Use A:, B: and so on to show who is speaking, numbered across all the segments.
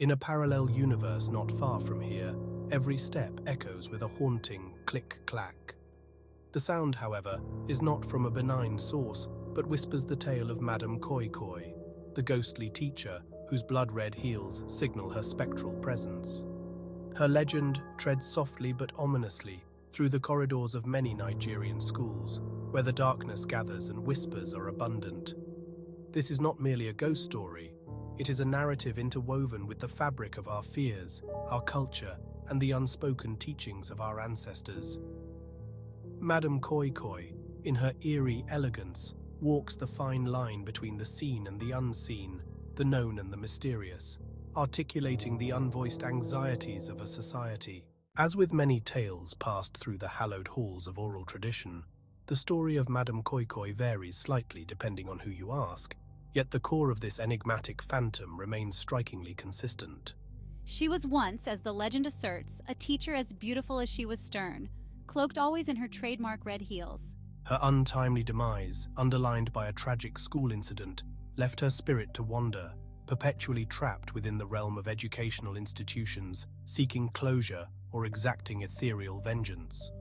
A: In a parallel universe not far from here, every step echoes with a haunting click-clack. The sound, however, is not from a benign source, but whispers the tale of Madame Koi Koi, the ghostly teacher whose blood-red heels signal her spectral presence. Her legend treads softly but ominously through the corridors of many Nigerian schools, where the darkness gathers and whispers are abundant. This is not merely a ghost story, it is a narrative interwoven with the fabric of our fears, our culture, and the unspoken teachings of our ancestors. Madame Koi Koi, in her eerie elegance, walks the fine line between the seen and the unseen, the known and the mysterious, articulating the unvoiced anxieties of a society. As with many tales passed through the hallowed halls of oral tradition, the story of Madame Koi Koi varies slightly depending on who you ask, yet the core of this enigmatic phantom remains strikingly consistent.
B: She was once, as the legend asserts, a teacher as beautiful as she was stern, cloaked always in her trademark red heels.
A: Her untimely demise, underlined by a tragic school incident, left her spirit to wander, perpetually trapped within the realm of educational institutions, seeking closure or exacting ethereal vengeance.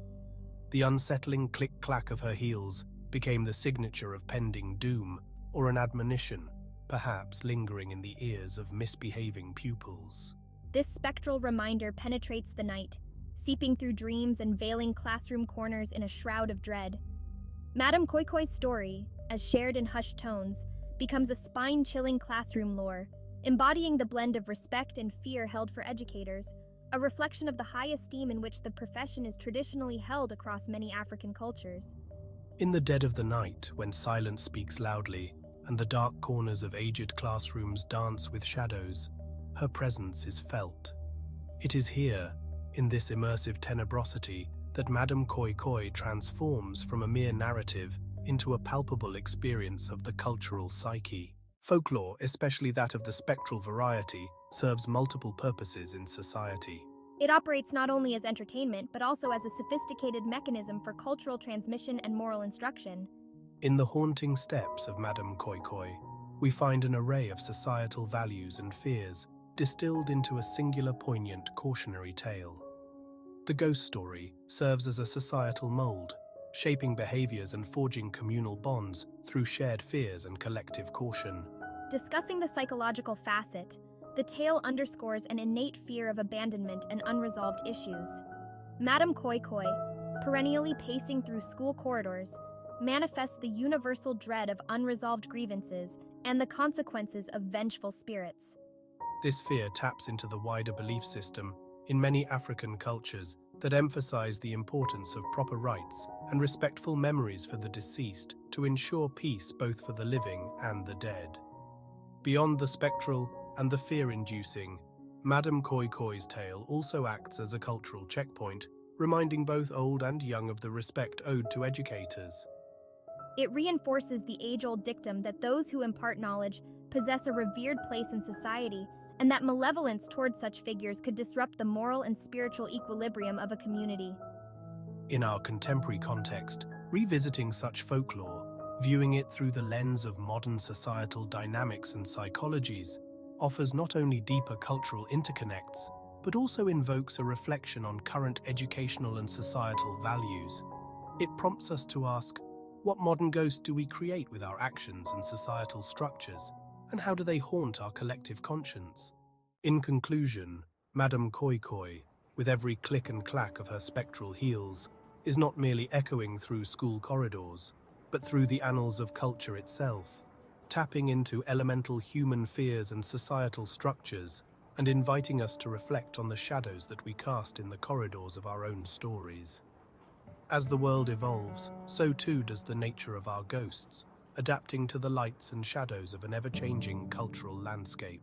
A: The unsettling click-clack of her heels became the signature of pending doom, or an admonition, perhaps lingering in the ears of misbehaving pupils.
C: This spectral reminder penetrates the night, seeping through dreams and veiling classroom corners in a shroud of dread. Madame Koi Koi's story, as shared in hushed tones, becomes a spine-chilling classroom lore, embodying the blend of respect and fear held for educators, a reflection of the high esteem in which the profession is traditionally held across many African cultures.
A: In the dead of the night, when silence speaks loudly, and the dark corners of aged classrooms dance with shadows, her presence is felt. It is here, in this immersive tenebrosity, that Madame Koi Koi transforms from a mere narrative into a palpable experience of the cultural psyche. Folklore, especially that of the spectral variety, serves multiple purposes in society.
C: It operates not only as entertainment, but also as a sophisticated mechanism for cultural transmission and moral instruction.
A: In the haunting steps of Madame Koi Koi, we find an array of societal values and fears distilled into a singular poignant cautionary tale. The ghost story serves as a societal mold, shaping behaviors and forging communal bonds through shared fears and collective caution.
C: Discussing the psychological facet, the tale underscores an innate fear of abandonment and unresolved issues. Madame Koi Koi, perennially pacing through school corridors, manifests the universal dread of unresolved grievances and the consequences of vengeful spirits.
A: This fear taps into the wider belief system in many African cultures that emphasize the importance of proper rites and respectful memories for the deceased to ensure peace both for the living and the dead. Beyond the spectral and the fear-inducing, Madame Koi Koi's tale also acts as a cultural checkpoint, reminding both old and young of the respect owed to educators.
C: It reinforces the age-old dictum that those who impart knowledge possess a revered place in society, and that malevolence towards such figures could disrupt the moral and spiritual equilibrium of a community.
A: In our contemporary context, revisiting such folklore, viewing it through the lens of modern societal dynamics and psychologies, offers not only deeper cultural interconnects, but also invokes a reflection on current educational and societal values. It prompts us to ask, what modern ghost do we create with our actions and societal structures, and how do they haunt our collective conscience? In conclusion, Madame Koi Koi, with every click and clack of her spectral heels, is not merely echoing through school corridors, but through the annals of culture itself, tapping into elemental human fears and societal structures, and inviting us to reflect on the shadows that we cast in the corridors of our own stories. As the world evolves, so too does the nature of our ghosts, adapting to the lights and shadows of an ever-changing cultural landscape.